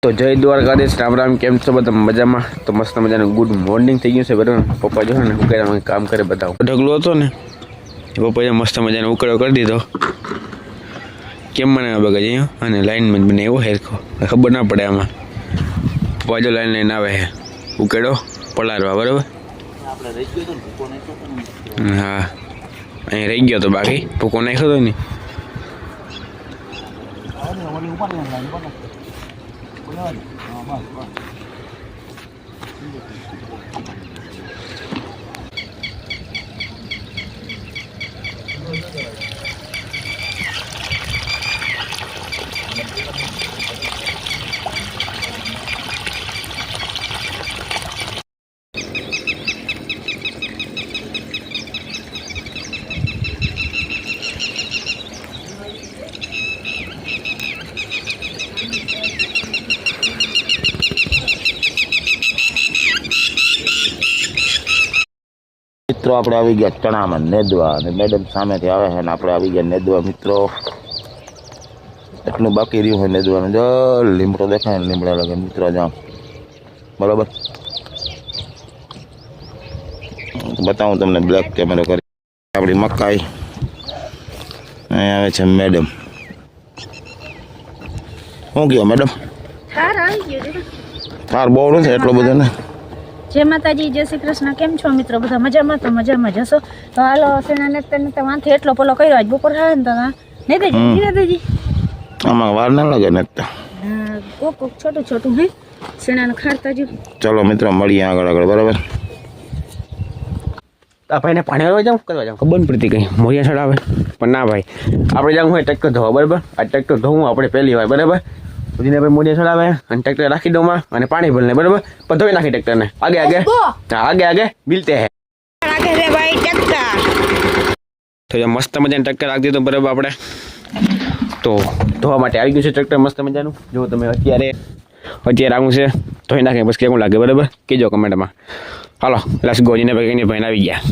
તો જય દ્વારકાધીશ, રામ રામ. કેમ છો બધા? મજામાં? તો મસ્ત મજાનું ગુડ મોર્નિંગ થઈ ગયું છે બરાબર. પપ્પા જો ને ઉકેડામાં કામ કરે બતાવો. ઢગલો હતો ને પપ્પાએ મસ્ત મજાનો ઉકેડો કરી દીધો. કેમ મને બગજ અહીંયા અને લાઈનમાં બને એવો હેરખો ખબર ના પડે આમાં. પપ્પા જો લાઈન લઈને આવે છે ઉકેડો પલારવા બરાબર. હા અહીં રહી ગયો તો બાકી ભૂકો નાખ્યો હતો ને. મિત્રો આપણે આવી ગયા ચણામાં નેદવા અને મેડમ સામેથી આવે છે ને આપણે આવી ગયા નેદવા. મિત્રો એટલું બાકી રહ્યું હોય નેદવાનું. જો લીમડો દેખાય ને લીમડા લાગે મિત્રો જામ બરાબર. બતાવું તમને બ્લેક કેમેરો કરી. આપણી મકાઈ અહીં આવે છે મેડમ. શું કહો મેડમ? થાર બહુ નથી એટલો બધો ને. જય માતાજી, જય શ્રી કૃષ્ણ. કેમ છો મિત્રો? બધા મજામાં? તો મજામાં જશો તો હાલો. સેના ને વાંથી એટલો પોલો કર્યો આજ બપોર થાય ને તો નહીં દેજી આમાં વાર ના લાગે ને. કોક કોક છોટું છોટું હે સેણાને ખાડતા જ. ચલો મિત્રો મળીએ આગળ આગળ બરાબર. આ ભાઈને પાણી વાળવા જાઉં કરવા જાઉં ખબર નહીં પડતી કંઈ મોરિયા છડ આવે પણ ના ભાઈ આપણે જવું હોય ટ્રેક્ટર ધોવા બરાબર. આ ટ્રેક્ટર ધોવું આપણે પહેલી વાર બરાબર. સુધીને ભાઈ મોરિયા છડ આવે અને ટ્રેક્ટર રાખી દઉં માં અને પાણી ભરને બરાબર. પણ ધોઈ નાખી ટ્રેક્ટરને આગે આગે આગે આગે મિલતે હે આગે રે ભાઈ ટ્રેક્ટર. તો મસ્ત મજાનું ટ્રેક્ટર રાખી દીધું બરાબર આપણે. તો ધોવા માટે આવી ગયું છે ટ્રેક્ટર મસ્ત મજાનું. જો તમે અત્યારે આવું છે ધોઈ નાખે બસ કેવું લાગે બરાબર કહેજો કમેન્ટમાં. હાલો લેટ્સ ગો. જીને ભાઈ ભાઈને આવી ગયા.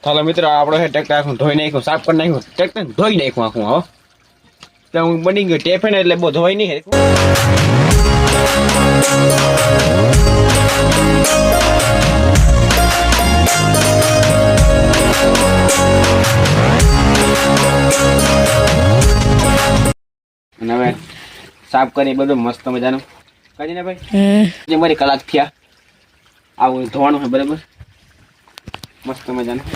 ચાલો મિત્રો આપણો હે ટ્રેક્ટર આખું ધોઈ નાખ્યું સાફ કરી નાખ્યું ટ્રેક્ટર ધોઈ નાખ્યું આખું. હો તો હું બની ગયો ટેફે ને એટલે બહુ ધોઈ નહીં. અને હવે સાફ કરી બધું મસ્ત મજાનું કાઢી ને ભાઈ. મારી કલાક થયા આવું ધોવાનું છે બરાબર મસ્ત મજાનું.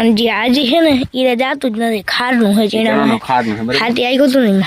અને જે આજે છે ને એ જાતું જ નથી ખારનું હોય છે. ખારનું ખાતી આવ્યું હતું ને